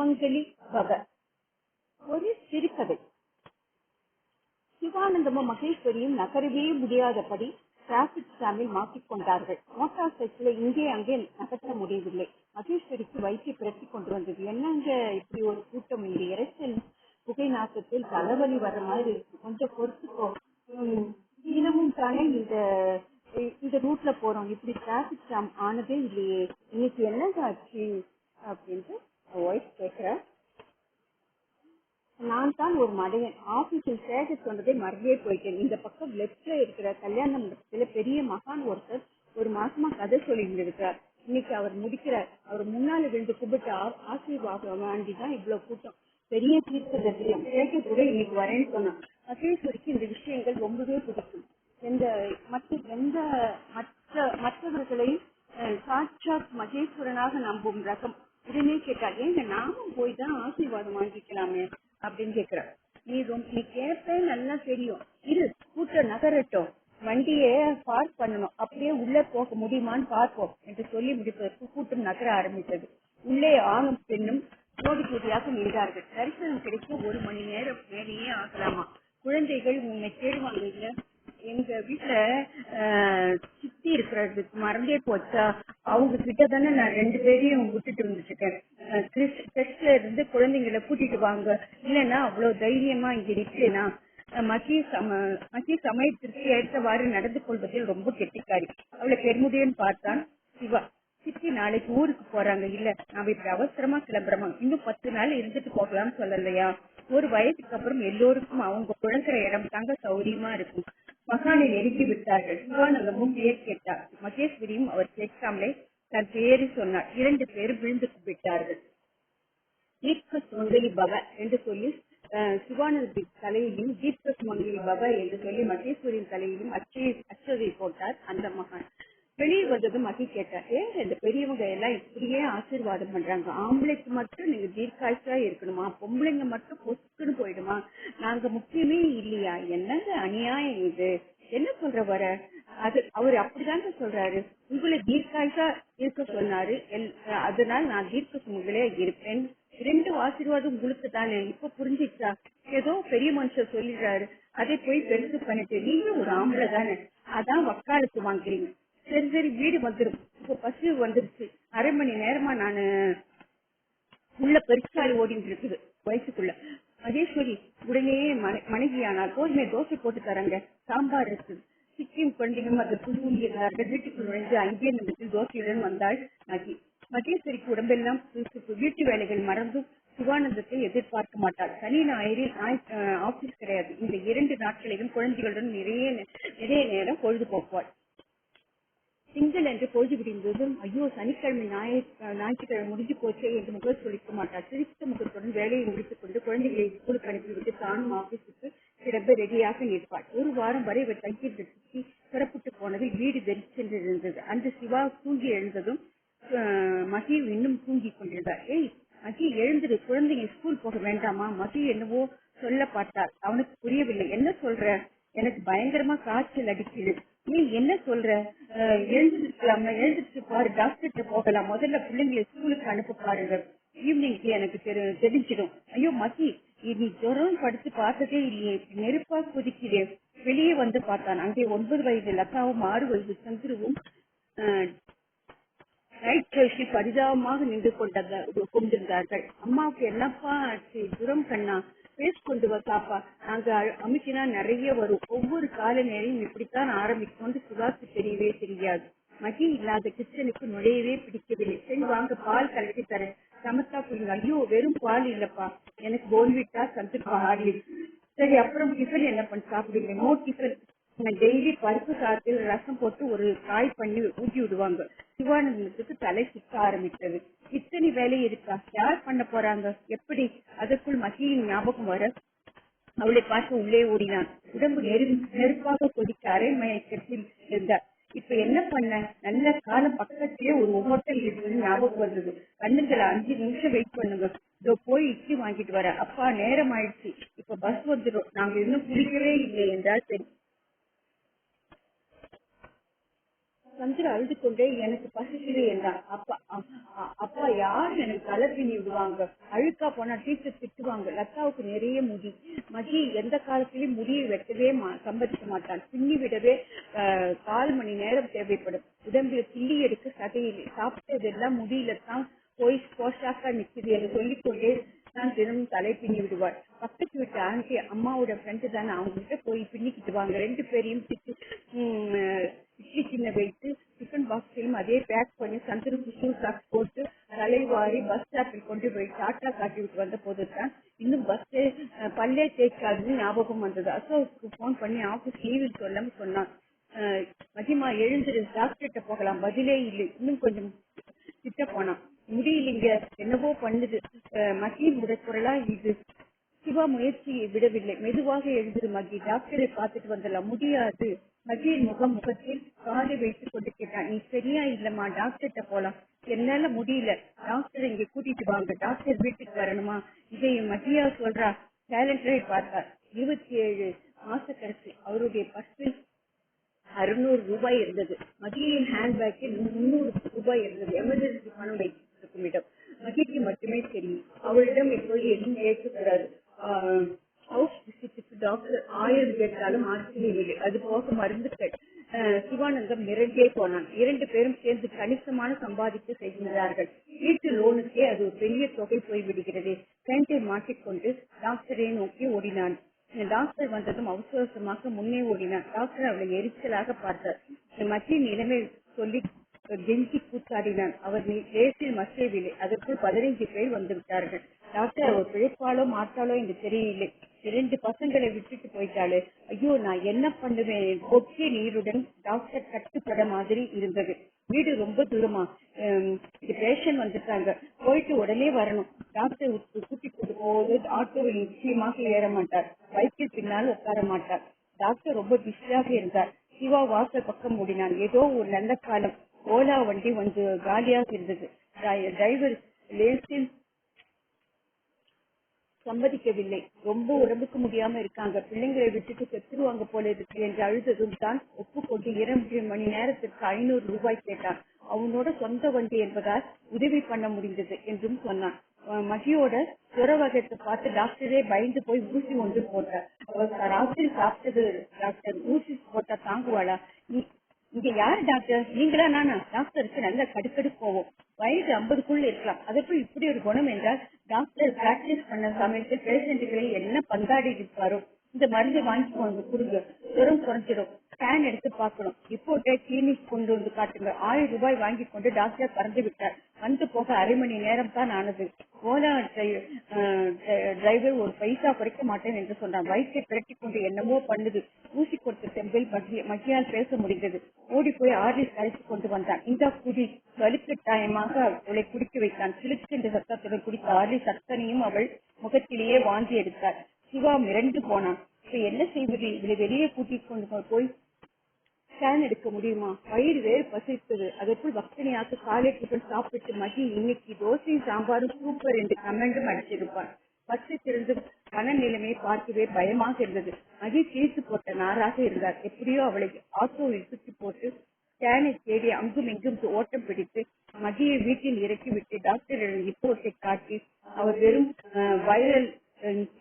சுமங்கலி பவ. ஒரு சிறுகதை. சிவானந்தமும் மகேஸ்வரியும் நகரவே முடியாதபடி டிராபிக் ஜாமில் மாட்டிக்கொண்டார்கள். மோட்டார் சைக்கிளை இங்கே அங்கே நகர்த்த முடியவில்லை. மகேஸ்வரிக்கு வயிற்றை பிரட்டி கொண்டு வந்தது. என்னங்க இப்படி ஒரு கூட்டம், இந்த இறைச்சல் புகை நாட்டத்தில் தலைவலி வர்ற மாதிரி இருக்கு, கொஞ்சம் பொறுத்துக்கோ. தினமும் தானே இந்த ரூட்ல போறோம், இப்படி டிராபிக் ஜாம் ஆனதே இல்லையே, இன்னைக்கு என்னங்க ஆச்சு அப்படின்ட்டு ஒய்ஃப் கேட்கிற. நான் தான் ஒரு மடையன், ஆபீஸில் சேக சொன்னதை மறந்தே போயிட்டேன். இந்த பக்கம் லெப்ட்ல இருக்கிற கல்யாண மண்டபத்துல பெரிய மகான் ஒருத்தர் ஒரு மாசமா கதை சொல்லிட்டு இருக்கிறார். இன்னைக்கு அவர் முடிக்கிறார். அவர் முன்னால விழுந்து கும்பிட்டு ஆசீர்வாதம் வேண்டிதான் இவ்வளவு கூட்டம். பெரிய தீர்க்க தரிசனம் சேக கூட இன்னைக்கு வரேன்னு சொன்னான். மகேஸ்வரிக்கு இந்த விஷயங்கள் ரொம்பவே பிடிக்கும். மற்றவர்களையும் சாட்சாத் மகேஸ்வரனாக நம்பும் ரகம். உடனே கேட்டார், ஏங்க நாமும் போய் தான் ஆசீர்வாதம் வாங்கிக்கலாமே அப்படின்னு கேக்குற. நீ கேட்ப நல்லா தெரியும், இரு கூட்டம் நகரட்டும், வண்டியை பார்க் பண்ணணும், அப்படியே உள்ளே போக முடியுமான்னு பார்ப்போம் என்று சொல்லி முடிப்பதற்கு கூட்டம் நகர ஆரம்பித்தது. உள்ளே ஆணும் பெண்ணும் ஜோடி ஜோடியாக நின்றார்கள். தரிசனம் கிடைக்க 1 மணி நேரம் மேலேயே ஆகலாமா. குழந்தைகள் உண்மை தேடுவாங்க இல்ல. எங்க வீட்டுல சித்தி இருக்கிறதுக்கு மறந்தே போச்சா, அவங்க கிட்ட தானே நான் 2 பேரையும் விட்டுட்டு வந்துருக்கேன். டெஸ்ட்ல இருந்து குழந்தைங்களை கூட்டிட்டு வாங்க, இல்லைன்னா அவ்வளவு தைரியமா இங்க நிற்கேனா. மத்திய சமயத்திற்கு ஏற்றவாறு நடந்து கொள்வதில் ரொம்ப கெட்டிக்காரி. அவளை பெருமுடியன்னு பார்த்தான் சிவா. சித்தி நாளைக்கு ஊருக்கு போறாங்க இல்ல, நாம இப்படி அவசரமா கிளம்புறோமா, இன்னும் 10 நாள் இருந்துட்டு போகலாம்னு சொல்லலையா. ஒரு வயசுக்கு அப்புறம் எல்லோருக்கும் அவங்க குழந்தை இடம் தாங்க சௌரியமா இருக்கும். மகானை நெருங்கி விட்டார்கள். சிவானந்தமும் பெயர் கேட்டார். மகேஸ்வரியும் அவர் கேட்காமலே தன் பெயரை சொன்னார். 2 பேரும் விழுந்து விட்டார்கள். தீர்க்க சுமங்கலி பவ என்று சொல்லி சிவானந்தின் தலையிலும் தீர்க்க சுமங்கலி பவ என்று சொல்லி மகேஸ்வரியின் தலையிலும் அச்சதை போட்டார் அந்த மகான். வெளியே வந்ததும் மகி கேட்டார், ஏன் இந்த பெரியவங்க எல்லாம் இப்படியே ஆசீர்வாதம் பண்றாங்க, ஆம்பளைக்கு மட்டும் நீங்க தீர்க்காய்ச்சா இருக்கணுமா, பொம்பளைங்க மட்டும் பொசுக்குன்னு போயிடுமா, நாங்க முக்கியமே இல்லையா, என்னங்க அநியாயம் இது, என்ன சொல்ற வர. அவரு அப்படிதாங்க சொல்றாரு, உங்களை தீர்க்காய்ச்சா இருக்க சொன்னாரு, அதனால நான் தீர்க்க சுமங்களே இருப்பேன். 2 ஆசீர்வாதம் உங்களுக்கு தானே, இப்ப புரிஞ்சிச்சா. ஏதோ பெரிய மனுஷர் சொல்லிடுறாரு, அதை போய் பெருசு பண்ணிட்டு நீங்க ஒரு ஆம்பளை தானே, அதான் வக்காலத்து வாங்குறீங்க. சரி சரி வீடு வந்துடும், இப்ப பசு வந்துருச்சு, 1/2 மணி நேரமா நானு உள்ள பெருசாலி ஓடிட்டு இருக்குது வயசுக்குள்ள. மகேஸ்வரி உடனே மனைவியானால், கோதுமை தோசை போட்டு தரங்க, சாம்பார் இருக்குது. சிக்கிம் குழந்தைகளும் அதை புதுங்கிறார்கள். வீட்டுக்கு நுழைந்து அங்கே நிமிடத்தில் தோசையுடன் வந்தாள் மகி. மகேஸ்வரிக்கு உடம்பெல்லாம் வீட்டு வேலைகள் மறந்தும் சிவானந்தத்தை எதிர்பார்க்க மாட்டாள். சனி ஞாயிறில் ஆபீஸ் கிடையாது. இந்த 2 நாட்களிலும் குழந்தைகளுடன் நிறைய நேரம் பொழுது போக்குவாள். திங்கள் என்று பொழுது விடிந்ததும், ஐயோ சனிக்கிழமை ஞாயிற்றுக்கிழமை முடிஞ்சு போச்சே என்று முகல் சொல்லிக்க மாட்டார். சிரித்த முகத்துடன் வேலையை முடித்துக் கொண்டு குழந்தைகளை ஸ்கூலுக்கு அனுப்பிவிட்டு தானும் ஆபீஸுக்கு கிளம்ப ரெடியாக நிற்பாள். 1 வாரம் வரை இவர் தங்கியிருந்த சுற்றி புறப்பட்டு போனதில் வீடு வெறிச்சென்றிருந்தது. அந்த சிவா தூங்கி எழுந்ததும் மகி இன்னும் தூங்கி கொண்டிருந்தார். ஏய் மகி எழுந்திரு, குழந்தைங்க ஸ்கூல் போக வேண்டாமா. மகி என்னவோ சொல்ல பார்த்தார். அவனுக்கு புரியவில்லை. என்ன சொல்ற, எனக்கு பயங்கரமா காய்ச்சல் அடிக்குது, நீ என்ன சொல்ற, எழுந்திருக்கலாமா, எழுந்திருக்கு பாரு, டாக்டர்கிட்ட போகலாம், முதல்ல பிள்ளைங்களை ஸ்கூலுக்கு அனுப்ப பாருங்க, ஈவினிங்க்கு எனக்கு தெரிஞ்சிடும். ஐயோ மகி, நீ ஜுரம் படுத்து பார்த்ததே இல்லையே, நெருப்பா குதிக்கிறே. வெளியே வந்து பார்த்தான். அங்கே 9 வயது லதாவும் 6 வயது சந்துருவும் பரிதாபமாக நின்று கொண்டிருந்தார்கள். அம்மாவுக்கு என்னப்பா ஆச்சு, ஜுரம் கண்ணா, பேஸ் கொண்டு வா சாப்பா, நாங்க அமுக்கினா நிறைய வரும், ஒவ்வொரு கால நேரையும் இப்படித்தான் ஆரம்பிக்கும். சிவாக்கு தெரியவே தெரியாது. மகி இல்லாத கிச்சனுக்கு நுழையவே பிடிக்கவில்லை. சரி வாங்க பால் கலக்கி தரேன், சமத்தா புரியுங்க. ஐயோ வெறும் பால் இல்லப்பா, எனக்கு போன்விட்டா சத்துப்பா ஹார்லிக்ஸ். சரி அப்புறம் டிஃபன் என்ன பண்ணி சாப்பிடுங்க. நோ டிஃபன், டெய்லி பருப்பு சாதத்தில் ரசம் போட்டு ஒரு காய் பண்ணி ஊட்டி விடுவாங்க. சிவானந்தத்துக்கு தலை சுத்த ஆரம்பித்தது. இத்தனை வேலை இருக்கா, யார் பண்ண போறாங்க, எப்படி. அதற்குள் மகியின் ஞாபகம் வர அவளை பார்த்து உள்ளே ஓடினான். உடம்பு நெருப்பாக கொதிக்க அரை மயக்கத்தில் இருந்தார். இப்ப என்ன பண்ண, நல்ல காலம் பக்கத்திலே ஒரு ஹோட்டல் இருக்குன்னு ஞாபகம் வந்தது. கண்ணுங்களை 5 நிமிஷம் வெயிட் பண்ணுங்க, இதோ போய் இட்லி வாங்கிட்டு வர. அப்பா நேரம் ஆயிடுச்சு, இப்ப பஸ் வந்துடும், நாங்க இன்னும் குளிக்கவே இல்லை என்றால் சரி. சந்திர அழுது கொண்டே எனக்கு பசிக்குது என்றான். அப்பா யார் எனக்கு தலை பின்னி விடுவாங்க, அழுக்கா போனா டீச்சர் திட்டுவாங்க. லதாவுக்கு நிறைய முடி. மதி எந்த காலத்திலயும் முடியை வெட்டவே சம்மதிக்க மாட்டான். பின்னி விடவே 1/4 மணி நேரம் தேவைப்படும். உடம்புல பில்லி எடுக்க சதையில்லை. சாப்பிட்டதெல்லாம் முடியில தான் போய் போஷாக்கா நிக்குது என்று சொல்லிக்கொண்டே தான் தினமும் தலை பின்னி விடுவார். பக்கத்து வீட்டு ஆண்டி அம்மாவோட ஃப்ரெண்டு தானே, அவங்க கிட்ட போய் பின்னிக்கிட்டு வாங்க. 2 பேரையும் இட்லி சின்ன வைத்து டிஃபன் பாக்ஸையும் அதே பேக் பண்ணி சந்தருக்கு ஷூ சாக்ஸ் போட்டு தலைவாரி பஸ் ஸ்டாப்பில் கொண்டு போய் டாட்டா காட்டி விட்டு வந்த போதுதான் இன்னும் பஸ்ஸே பல்லே தேய்க்காதுன்னு ஞாபகம் வந்தது. அசோக்கு போன் பண்ணி ஆபீஸ் லீவில் சொன்னான். மகிமா எழுந்திரு, டாக்டர்கிட்ட போகலாம். பதிலே இல்லை. இன்னும் கொஞ்சம் திட்ட போனான். முடியலைங்க, என்னவோ பண்ணுது. மகிழ் முறைக்குரலா இது. சிவா முயற்சியை விடவில்லை. மெதுவாக எழுந்திரு மகி, டாக்டரை பார்த்துட்டு வந்துடலாம். முடியாது. மகிழின் முகத்தில் காலை வைத்துக் கொண்டு கேட்டான். நீ சரியா இல்லம்மா, டாக்டர்கிட்ட போலாம். என்னால முடியல, டாக்டர் இங்க கூட்டிட்டு வாங்க. டாக்டர் வீட்டுக்கு வரணுமா? இதை மகியா சொல்றா. கேலண்டரை பார்த்தார். 27 மாச கடைசி. அவருடைய பர்சில் 600 ரூபாய் இருந்தது. மகிழின் ஹேண்ட்பேக்கில் 300 ரூபாய் இருந்தது. எமர்ஜென்சி பணம் வைத்திருக்கும் இடம் மகிழ்ச்சி மட்டுமே தெரியும். அவளிடம் இப்போது எதுவும் கேட்கக்கூடாது. ஹவுஸ் விசிட்டுக்கு டாக்டர் 1000 கேட்டாலும் ஆச்சரியமில்லை. அது போக மருந்துகள். சிவானந்தம் மிரண்டே போனான். 2 பேரும் சேர்ந்து கணிசமான சம்பாதித்து செய்கின்றார்கள். வீட்டு லோனுக்கே அது ஒரு பெரிய தொகை போய்விடுகிறது. பேண்டை மாட்டிக்கொண்டு டாக்டரை நோக்கி ஓடினான். டாக்டர் வந்ததும் அவசரமாக முன்னே ஓடினார். டாக்டர் அவளை எரிச்சலாக பார்த்தார். மத்திய நிலைமை சொல்லி கெஞ்சி கூத்தாடினான். அவர் லேசில் மசியவில்லை. அதற்குள் 15 பேர் வந்து விட்டார்கள். டாக்டர் அவர் பிழைப்பாளோ மாட்டாளோ என்று தெரியவில்லை. 2 பசங்களை விட்டுட்டு போயிட்டாளு. ஐயோ, நான் என்ன பண்ணுவேன்? கொக்கி நீருடன் டாக்டர் கட்டுப்பட மாதிரி இருந்தது. வீடு ரொம்ப தூரமா, பேஷண்ட் வந்துட்டாங்க, போயிட்டு உடனே வரணும். டாக்டர் கூட்டி கொண்டு போவது ஆட்டோவில் நிச்சயமாக ஏற மாட்டார். பைக்கில் பின்னால் உட்கார மாட்டார். டாக்டர் ரொம்ப பிஸியாக இருந்தார். சிவா வாசல் பக்கம் மூடினான். ஏதோ ஒரு நல்ல காலம். ஓலா வண்டி வந்து காலியாக இருந்தது. டிரைவர் லேசில் சம்மதிக்கவில்லை. ரொம்ப உடம்புக்கு முடியாம இருக்காங்க, பிள்ளைங்களை விட்டுட்டு செத்துருவாங்க போல இருக்கு என்று அழுததும் தான் ஒப்புக்கொண்டு 2 மணி நேரத்திற்கு 500 ரூபாய் கேட்டான். அவனோட சொந்த வண்டி என்பதால் உதவி பண்ண முடிந்தது என்றும் சொன்னான். மகியோட ஜுர வகத்தை பார்த்து டாக்டரே பயந்து போய் ஊசி ஒன்று போட்டார். ராத்திரி சாப்பிட்டது டாக்டர். ஊசி போட்டா தாங்குவாளா? இங்க யாரு டாக்டர், நீங்களா நானா? டாக்டருக்கு நல்ல கடுக்கடு போவோம். வயது 50க்குள்ள இருக்கலாம். அதற்குள் இப்படி ஒரு குணம் என்றால் டாக்டர் பிராக்டிஸ் பண்ண சமயத்தில் பேஷண்ட்டுகளை என்ன பந்தாடி இருப்பாரோ. இந்த மருந்து வாங்கி கொடுங்க, ஜுரம் குறைஞ்சிடும். ஸ்கேன் எடுத்து பார்க்கணும். ரிப்போர்ட்டை கிளினிக் கொண்டு வந்து காட்டுங்க. 1000 ரூபாய் வாங்கி கொண்டு டாக்டர் பறந்து விட்டார். வந்து போக அரை மணி நேரம் தான் ஆனது. ஓலா டிரைவர் ஒரு பைசா குறைக்க மாட்டேன் என்று சொன்னான். வயிற்றை பிரட்டி கொண்டு என்னமோ பண்ணுது. ஊசி கொடுத்த செம்பில் மகியால் பேச முடிந்தது. ஓடி போய் ஆர்டிஸ் கரைத்து கொண்டு வந்தான். இந்த குடி. வலுக்கட்டாயமாக அவளை குடிக்க வைத்தான். சிலுக்கு என்ற சத்தத்துடன் குடித்த ஆர்டிஸ் அத்தனையும் அவள் முகத்திலேயே வாங்கி எடுத்தார். சிவா மிரண்டு போனான். இப்ப என்ன செய்வது? இவளை வெளியே கூட்டிக் கொண்டு போய் ஸ்கேன் எடுக்க முடியுமா? வயிறு வேறு பசித்தது. அதற்குள் பக்தனியாக்கு காலை டிஃபன் சாப்பிட்டு மகி இன்னைக்கு தோசையும் சாம்பாரும் சூப்பர் என்று கமெண்டும் அடிச்சிருப்பான். பச்சை திறந்து பண நிலைமையை பார்க்கவே பயமாக இருந்தது. மகி கிழித்து போட்ட நாராக இருந்தார். எப்படியோ அவளை ஆட்டோவில் சுற்றி போட்டு ஸ்கேனை தேடி அங்கும் இங்கும் ஓட்டம் பிடித்து மகியை வீட்டில் இறக்கிவிட்டு டாக்டரிடம் ரிப்போர்ட்டை காட்டி அவர் வெறும் வைரல்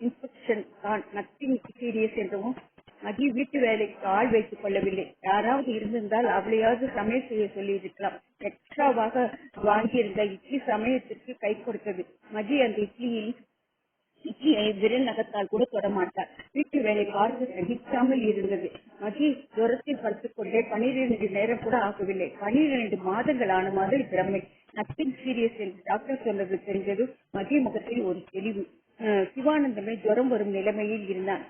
இன்ஃபெக்ஷன் தான், நத்திங் சீரியஸ் என்றவும் மகி வீட்டு வேலைக்கு ஆள் வைத்துக் கொள்ளவில்லை. யாராவது இருந்திருந்தால் அவளையாவது சமையல் செய்ய சொல்லி இருக்கலாம். எக்ஸ்ட்ராவாக வாங்கியிருந்த இட்லி சமயத்திற்கு கை கொடுத்தது. மகி அந்த இட்லியை விரல் நகத்தால் கூட தொடமாட்டார். வீட்டு வேலை பார்த்து சகிக்காமல் இருந்தது. மகி ஜுரத்தில் படுத்துக் கொண்டே 12 நேரம் கூட ஆகவில்லை. 12 மாதங்கள் ஆன மாதிரி பிரமை. நத்திங் சீரியஸ் என்று டாக்டர் சொன்னது தெரிந்தது. மகி முகத்தில் ஒரு தெளிவு. சிவானந்தமே ஜுரம் வரும் நிலைமையில் இருந்தான்.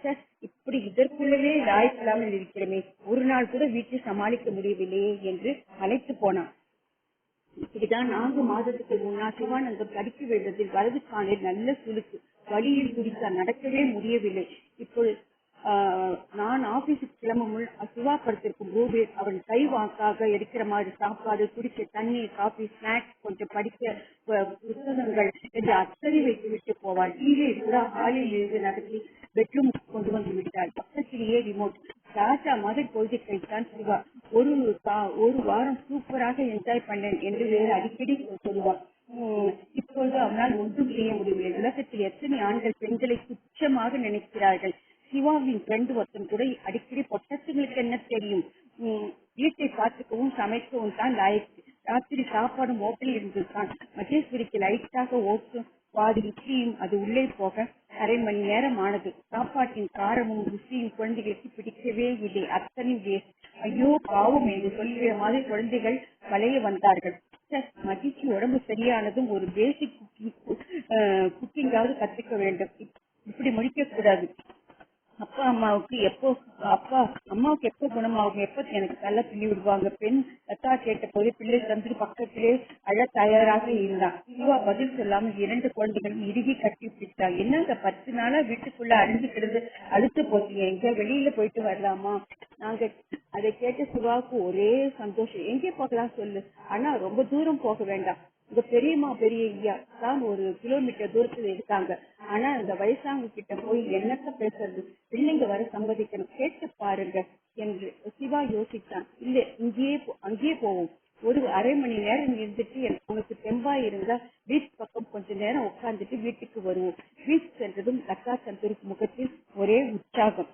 இப்படி இதற்குள்ளவே லாய்க்கில்லாமல் இருக்கிறமே, ஒரு நாள் கூட வீட்டில் சமாளிக்க முடியவில்லையே என்று அழைத்து போனான். இப்படிதான் 4 மாதத்துக்கு முன்னால் சிவானந்தம் தடுக்கி விழுந்ததில் வலது காலில் நல்ல சுளுக்கு. வழியில் குடித்தார். நடக்கவே முடியவில்லை. இப்போது நான் ஆபீஸுக்கு கிளம்பும் சிவா படுத்திருக்கும் ரூபில் அவன் கை வாக்காக எடுக்கிற மாதிரி சாப்பாடு, குடிக்க தண்ணீர், காபி, ஸ்நாக்ஸ், கொஞ்சம் படிக்க புத்தகங்கள் என்று அத்தனை வைத்து விட்டு போவாள். டிவியை கூட ஹாலில் இருந்து நடத்தி பெட்ரூம் கொண்டு வந்து விட்டாள். பக்கத்திலேயே ரிமோட். ராஜா மாதிரி பொழுது கழித்தான் சிவா. ஒரு வாரம் என்ஜாய் பண்ணேன் என்று வேறு அடிக்கடி சொல்லுவான். இப்பொழுது அவனால் ஒன்றும் செய்ய முடியவில்லை. உலகத்தில் எத்தனை ஆண்கள் பெண்களை துச்சமாக நினைக்கிறார்கள். சிவாவின் ஃப்ரெண்டு ஒருத்தன் கூட அடிக்கடி பொட்டத்துங்களுக்கு என்ன தெரியும், வீட்டை பார்த்துக்கவும் சமைக்கவும் தான் லாயக்கு. ராத்திரி சாப்பாடும் ஓட்டலில் இருந்துதான். மகேஸ்வரிக்கு லைட்டாக ஓட்டும் பாதி ருச்சியும் அது உள்ளே போக அரை மணி நேரம் ஆனது. சாப்பாட்டின் காரமும் ருசியும் குழந்தைகளுக்கு பிடிக்கவே இல்லை. அத்தனை வேஸ்ட். ஐயோ பாவம் என்று சொல்கிற மாதிரி குழந்தைகள் வளைய வந்தார்கள். மகிழ்ச்சி உடம்பு சரியானதும் ஒரு பேசிக் குக்கிங்காவது கத்துக்க வேண்டும். இப்படி முடிக்க கூடாது. அம்மாவுக்கு எப்போ குணமாகும், எப்ப எனக்கு தள்ள பிள்ளி விடுவாங்க. பெண் லதா கேட்ட போது பிள்ளை தந்து பக்கத்திலே அழ தயாராக இருந்தான். சிவா பதில் சொல்லாமல் 2 குழந்தைகளும் இறுகி கட்டி பிடித்தாள். என்னங்க 10 நாளா வீட்டுக்குள்ள அழிஞ்சு கிடந்து அழுத்து போட்டீங்க, எங்க வெளியில போயிட்டு வரலாமா? நாங்க அதை கேட்ட சிவாவுக்கு ஒரே சந்தோஷம். எங்கே போகலாம் சொல்லு, ஆனா ரொம்ப தூரம் போக வேண்டாம். இந்த பெரியம்மா பெரிய தான் 1 கிலோமீட்டர் தூரத்துல இருக்காங்க. ஆனா இந்த வயசாங்க கிட்ட போய் என்னத்த பேசுறது, பிள்ளைங்க வர சம்மதிக்கணும், கேட்டு பாருங்க என்று சிவா யோசித்தான். இல்ல அங்கேயே போவோம். ஒரு அரை மணி நேரம் இருந்துட்டு உனக்கு தெம்பா இருந்தா பீச் பக்கம் கொஞ்ச நேரம் உட்கார்ந்துட்டு வீட்டுக்கு வருவோம். பீச் சென்றதும் லக்கா சந்தூருக்கு முகத்தில் ஒரே உற்சாகம்.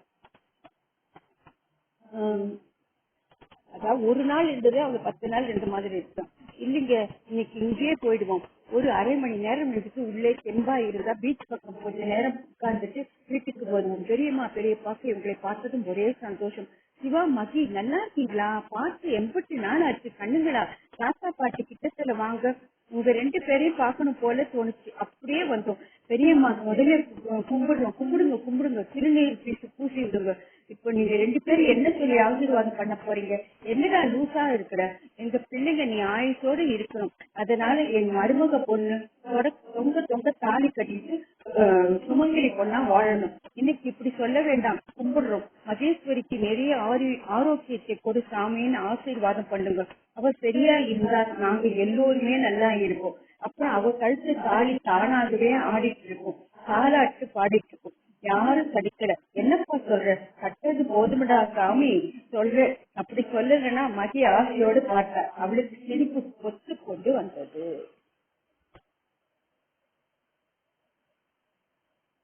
அதாவது ஒரு நாள் இருந்தது அவங்க 10 நாள் 2 மாதிரி இருக்கும். இல்லைங்க, இன்னைக்கு இங்கேயே போயிடுவோம். ஒரு அரை மணி நேரம் எடுத்து உள்ளே தெம்பா இருந்தா பீச் பக்கம் கொஞ்ச நேரம் உட்கார்ந்துட்டு வீட்டுக்கு வருவோம். பெரியம்மா பெரியப்பாக்கு இவங்களை பார்த்ததும் ஒரே சந்தோஷம். சிவா, மகி நல்லா இருக்கீங்களா? பார்த்து 80 நாள் ஆச்சு. கண்ணுங்களா? தாத்தா பாட்டி கிட்டத்துல வாங்க, உங்க 2 பேரையும் பார்க்கணும் போல தோணுச்சு. அப்படியே வந்தோம். பெரியம்மா முதல்ல கும்பிடுங்க, திருநீர் பூசி விடுங்க. இப்ப நீங்க 2 பேரும் என்ன சொல்லி ஆசீர்வாதம் பண்ண போறீங்க? என்னடா லூசா இருக்கிற? எங்க பிள்ளைங்க நீ ஆயுசோடு இருக்கணும். அதனால என் மருமக பொண்ணு தொங்க தாலி கட்டிட்டு சுமங்கலி பொண்ணா வாழணும். இன்னைக்கு இப்படி சொல்ல வேண்டாம், கும்பிடுறோம். மகேஸ்வரிக்கு நிறைய ஆரோக்கியத்தை கொடு சாமின்னு ஆசீர்வாதம் பண்ணுங்க. அவ சரியா இருந்தா நாங்க எல்லோருமே நல்லா இருப்போம். அப்புறம் அவ கழுத்து தாலி தானாகவே ஆடிட்டு இருக்கும், தாலாட்டு பாடிட்டு இருக்கும். யாரும் படிக்கல. என்னப்பா சொல்ற? கட்டது போதுமடா சாமி சொல்ற. அப்படி சொல்லலன்னா மகி ஆசையோடு பார்த்தா அவளுக்கு சிரிப்பு கொத்து கொண்டு வந்தது.